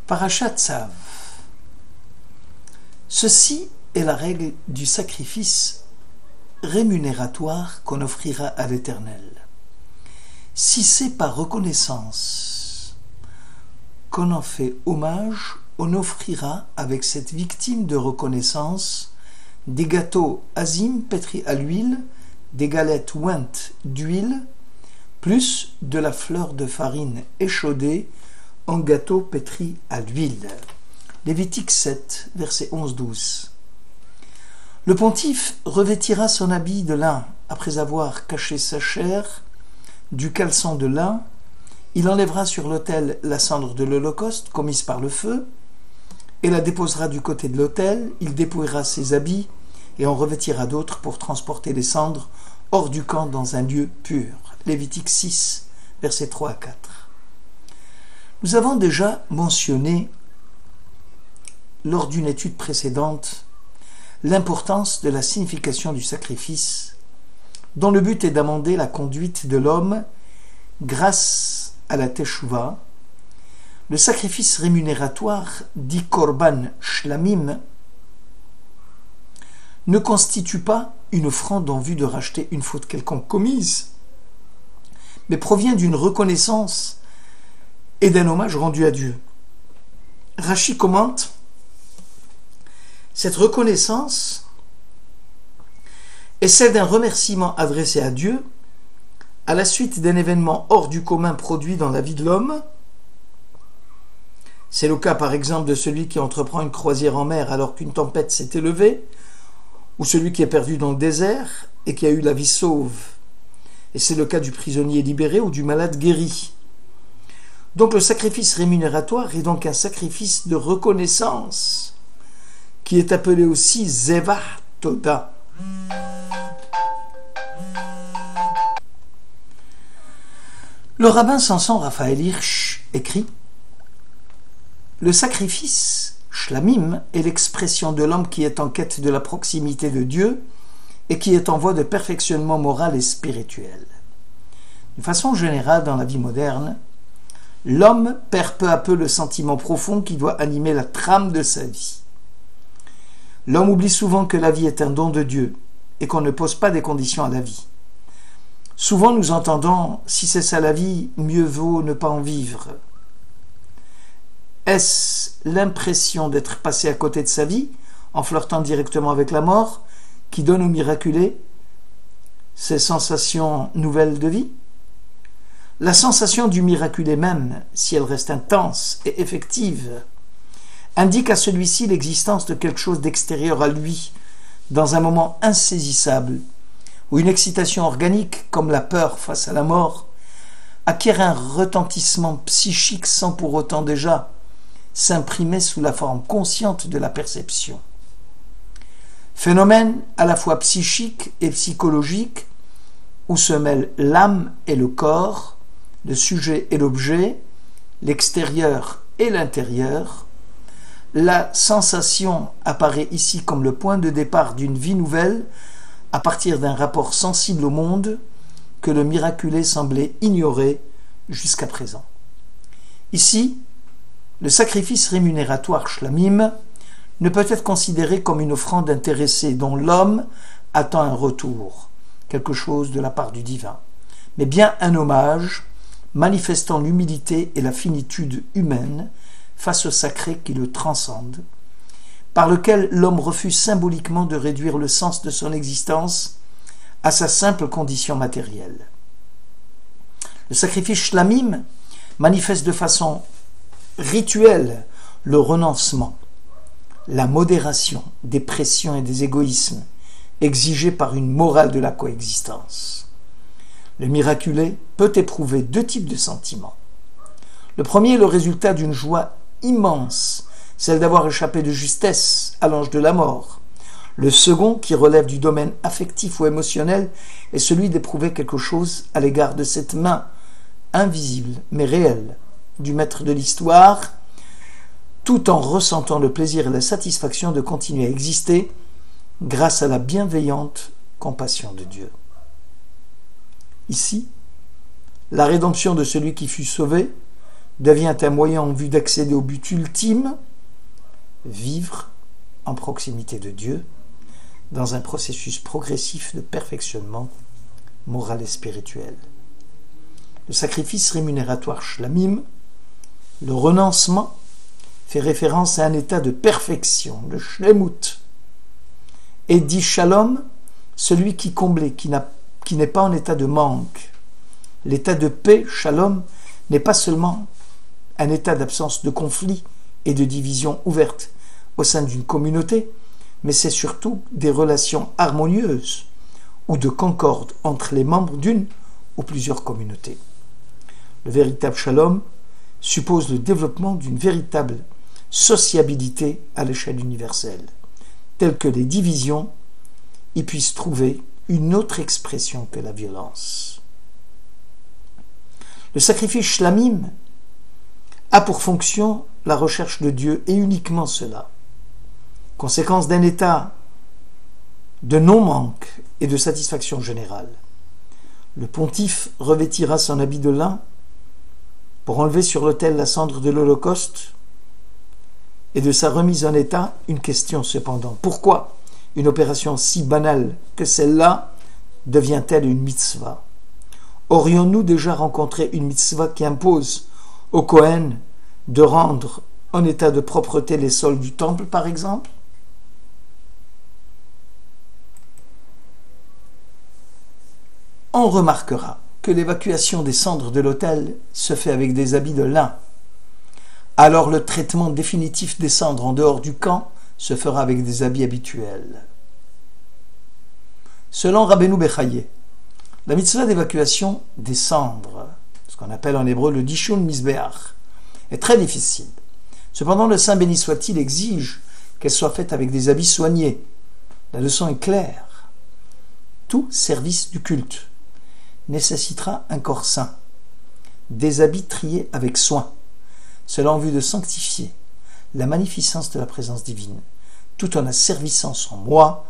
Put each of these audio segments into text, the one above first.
Parashat Tzav. Ceci est la règle du sacrifice rémunératoire qu'on offrira à l'Éternel. Si c'est par reconnaissance qu'on en fait hommage, on offrira avec cette victime de reconnaissance des gâteaux azim pétris à l'huile, des galettes ouintes d'huile, plus de la fleur de farine échaudée en gâteau pétri à l'huile. Lévitique 7, versets 11-12. Le pontife revêtira son habit de lin après avoir caché sa chair du caleçon de lin. Il enlèvera sur l'autel la cendre de l'Holocauste commise par le feu et la déposera du côté de l'autel. Il dépouillera ses habits et en revêtira d'autres pour transporter les cendres hors du camp dans un lieu pur. Lévitique 6, versets 3 à 4. Nous avons déjà mentionné, lors d'une étude précédente, l'importance de la signification du sacrifice, dont le but est d'amender la conduite de l'homme grâce à la Teshuvah. Le sacrifice rémunératoire, dit Korban Shlamim, ne constitue pas une offrande en vue de racheter une faute quelconque commise, mais provient d'une reconnaissance et d'un hommage rendu à Dieu. Rashi commente: cette reconnaissance est celle d'un remerciement adressé à Dieu à la suite d'un événement hors du commun produit dans la vie de l'homme. C'est le cas par exemple de celui qui entreprend une croisière en mer alors qu'une tempête s'est élevée, ou celui qui est perdu dans le désert et qui a eu la vie sauve. Et c'est le cas du prisonnier libéré ou du malade guéri. Donc le sacrifice rémunératoire est donc un sacrifice de reconnaissance, qui est appelé aussi Zevah Toda. Le rabbin Samson Raphaël Hirsch écrit: le sacrifice, Shlamim, est l'expression de l'homme qui est en quête de la proximité de Dieu et qui est en voie de perfectionnement moral et spirituel. De façon générale, dans la vie moderne, l'homme perd peu à peu le sentiment profond qui doit animer la trame de sa vie. L'homme oublie souvent que la vie est un don de Dieu et qu'on ne pose pas des conditions à la vie. Souvent nous entendons « si c'est ça la vie, mieux vaut ne pas en vivre ». Est-ce l'impression d'être passé à côté de sa vie, en flirtant directement avec la mort, qui donne au miraculé ces sensations nouvelles de vie? La sensation du miraculé même, si elle reste intense et effective, indique à celui-ci l'existence de quelque chose d'extérieur à lui, dans un moment insaisissable, où une excitation organique, comme la peur face à la mort, acquiert un retentissement psychique sans pour autant déjà s'imprimer sous la forme consciente de la perception. Phénomène à la fois psychique et psychologique, où se mêlent l'âme et le corps, le sujet et l'objet, l'extérieur et l'intérieur. La sensation apparaît ici comme le point de départ d'une vie nouvelle à partir d'un rapport sensible au monde que le miraculé semblait ignorer jusqu'à présent. Ici, le sacrifice rémunératoire Shlamim ne peut être considéré comme une offrande intéressée dont l'homme attend un retour, quelque chose de la part du divin, mais bien un hommage manifestant l'humilité et la finitude humaine face au sacré qui le transcende, par lequel l'homme refuse symboliquement de réduire le sens de son existence à sa simple condition matérielle. Le sacrifice Shlamim manifeste de façon rituelle le renoncement, la modération des pressions et des égoïsmes exigés par une morale de la coexistence. Le miraculé peut éprouver deux types de sentiments. Le premier est le résultat d'une joie immense, celle d'avoir échappé de justesse à l'ange de la mort. Le second, qui relève du domaine affectif ou émotionnel, est celui d'éprouver quelque chose à l'égard de cette main invisible mais réelle du maître de l'histoire, tout en ressentant le plaisir et la satisfaction de continuer à exister grâce à la bienveillante compassion de Dieu. Ici, la rédemption de celui qui fut sauvé devient un moyen en vue d'accéder au but ultime, vivre en proximité de Dieu, dans un processus progressif de perfectionnement moral et spirituel. Le sacrifice rémunératoire shlamim, le renoncement, fait référence à un état de perfection, le shlemut, et dit shalom, celui qui comble, qui n'est pas en état de manque. L'état de paix, shalom, n'est pas seulement un état d'absence de conflit et de division ouverte au sein d'une communauté, mais c'est surtout des relations harmonieuses ou de concorde entre les membres d'une ou plusieurs communautés. Le véritable shalom suppose le développement d'une véritable sociabilité à l'échelle universelle, telle que les divisions y puissent trouver une autre expression que la violence. Le sacrifice shlamim a pour fonction la recherche de Dieu et uniquement cela. Conséquence d'un état de non-manque et de satisfaction générale. Le pontife revêtira son habit de lin pour enlever sur l'autel la cendre de l'Holocauste et de sa remise en état, une question cependant. Pourquoi une opération si banale que celle-là devient-elle une mitzvah? Aurions-nous déjà rencontré une mitzvah qui impose au Kohen de rendre en état de propreté les sols du temple, par exemple? On remarquera que l'évacuation des cendres de l'autel se fait avec des habits de lin. Alors le traitement définitif des cendres en dehors du camp se fera avec des habits habituels. Selon Rabbeinu Bechaye, la mitzvah d'évacuation des cendres, ce qu'on appelle en hébreu le dishun misbeach, est très difficile. Cependant, le Saint béni soit-il exige qu'elle soit faite avec des habits soignés. La leçon est claire. Tout service du culte nécessitera un corps saint, des habits triés avec soin, cela en vue de sanctifier la magnificence de la présence divine, tout en asservissant son moi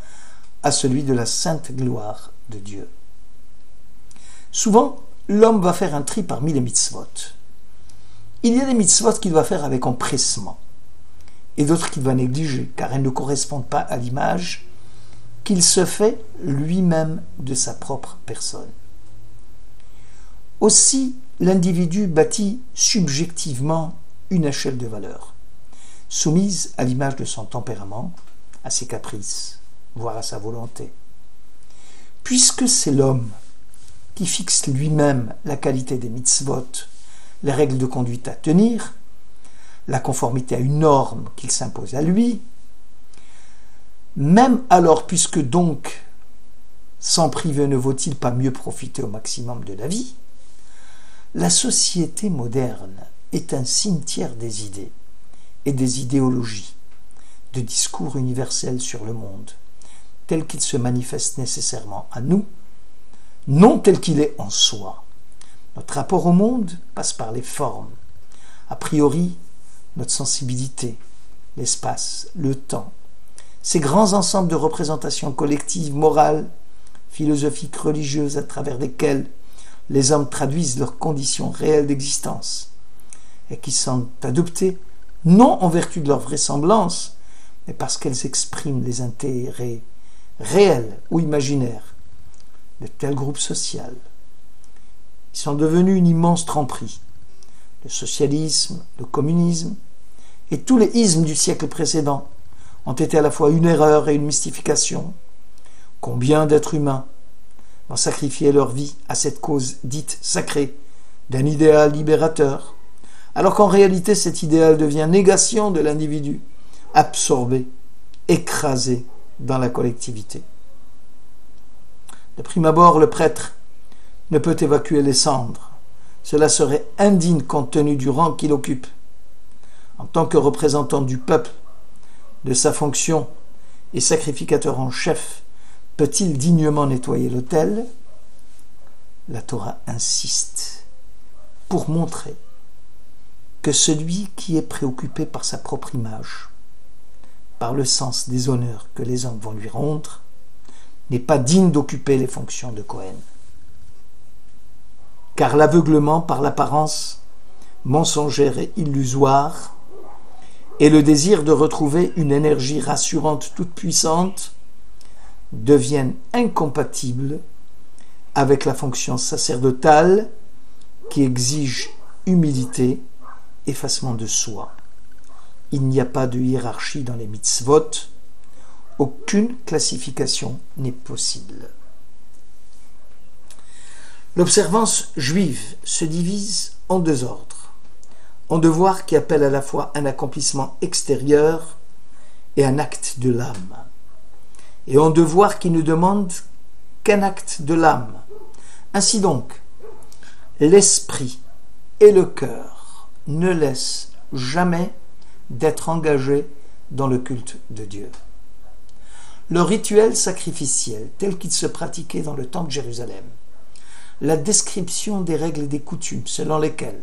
à celui de la sainte gloire de Dieu. Souvent, l'homme va faire un tri parmi les mitzvot. Il y a des mitzvot qu'il va faire avec empressement, et d'autres qu'il va négliger, car elles ne correspondent pas à l'image qu'il se fait lui-même de sa propre personne. Aussi, l'individu bâtit subjectivement une échelle de valeurs, soumise à l'image de son tempérament, à ses caprices, voire à sa volonté. Puisque c'est l'homme qui fixe lui-même la qualité des mitzvot, les règles de conduite à tenir, la conformité à une norme qu'il s'impose à lui, même alors, puisque donc s'en priver ne vaut-il pas mieux profiter au maximum de la vie, la société moderne est un cimetière des idées et des idéologies, de discours universels sur le monde, tel qu'il se manifeste nécessairement à nous, non tel qu'il est en soi. Notre rapport au monde passe par les formes. A priori, notre sensibilité, l'espace, le temps, ces grands ensembles de représentations collectives, morales, philosophiques, religieuses, à travers lesquelles les hommes traduisent leurs conditions réelles d'existence et qui sont adoptées non en vertu de leur vraisemblance, mais parce qu'elles expriment les intérêts réels ou imaginaires de tel groupe social. Ils sont devenus une immense tromperie. Le socialisme, le communisme et tous les ismes du siècle précédent ont été à la fois une erreur et une mystification. Combien d'êtres humains ont sacrifié leur vie à cette cause dite sacrée d'un idéal libérateur, alors qu'en réalité cet idéal devient négation de l'individu, absorbé, écrasé dans la collectivité. De prime abord, le prêtre ne peut évacuer les cendres. Cela serait indigne compte tenu du rang qu'il occupe. En tant que représentant du peuple, de sa fonction et sacrificateur en chef, peut-il dignement nettoyer l'autel? La Torah insiste pour montrer que celui qui est préoccupé par sa propre image, par le sens des honneurs que les hommes vont lui rendre, n'est pas digne d'occuper les fonctions de Kohen. Car l'aveuglement par l'apparence mensongère et illusoire, et le désir de retrouver une énergie rassurante toute puissante deviennent incompatibles avec la fonction sacerdotale qui exige humilité, effacement de soi. Il n'y a pas de hiérarchie dans les mitzvot, aucune classification n'est possible. L'observance juive se divise en deux ordres. En devoir qui appelle à la fois un accomplissement extérieur et un acte de l'âme. Et en devoir qui ne demande qu'un acte de l'âme. Ainsi donc, l'esprit et le cœur ne laissent jamais d'être engagés dans le culte de Dieu. Le rituel sacrificiel tel qu'il se pratiquait dans le temple de Jérusalem, la description des règles et des coutumes selon lesquelles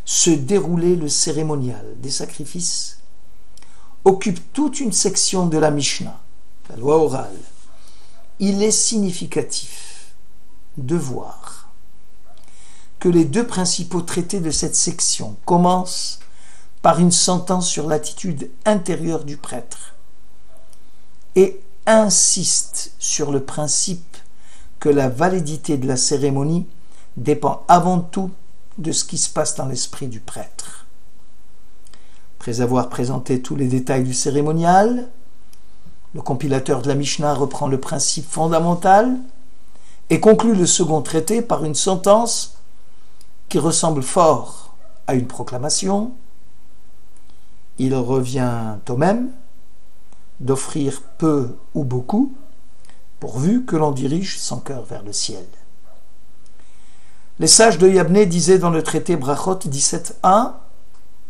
se déroulait le cérémonial des sacrifices occupe toute une section de la Mishnah, la loi orale. Il est significatif de voir que les deux principaux traités de cette section commencent par une sentence sur l'attitude intérieure du prêtre et insistent sur le principe que la validité de la cérémonie dépend avant tout de ce qui se passe dans l'esprit du prêtre. Après avoir présenté tous les détails du cérémonial, le compilateur de la Mishnah reprend le principe fondamental et conclut le second traité par une sentence qui ressemble fort à une proclamation. Il revient au même d'offrir peu ou beaucoup, pourvu que l'on dirige son cœur vers le ciel. Les sages de Yabné disaient dans le traité Brachot 17a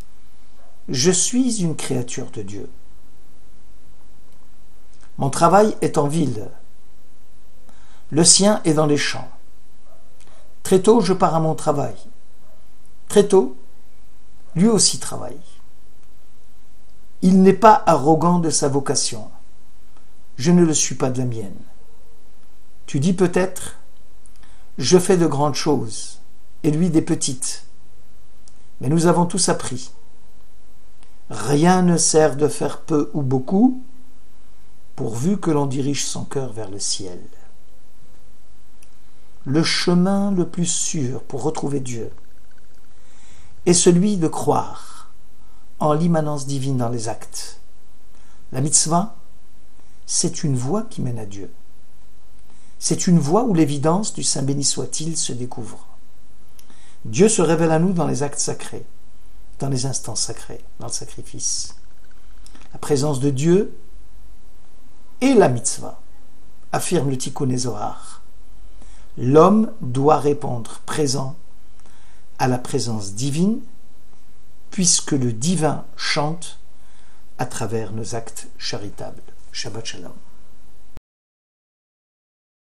« Je suis une créature de Dieu. Mon travail est en ville. Le sien est dans les champs. Très tôt, je pars à mon travail. Très tôt, lui aussi travaille. Il n'est pas arrogant de sa vocation. Je ne le suis pas de la mienne. Tu dis peut-être, je fais de grandes choses, et lui des petites. Mais nous avons tous appris. Rien ne sert de faire peu ou beaucoup, pourvu que l'on dirige son cœur vers le ciel. Le chemin le plus sûr pour retrouver Dieu est celui de croire en l'immanence divine dans les actes. La mitzvah, c'est une voie qui mène à Dieu. C'est une voie où l'évidence du Saint béni soit-il se découvre. Dieu se révèle à nous dans les actes sacrés, dans les instants sacrés, dans le sacrifice. La présence de Dieu et la mitzvah, affirme le Tikkun Zohar. L'homme doit répondre présent à la présence divine, puisque le divin chante à travers nos actes charitables. Shabbat Shalom.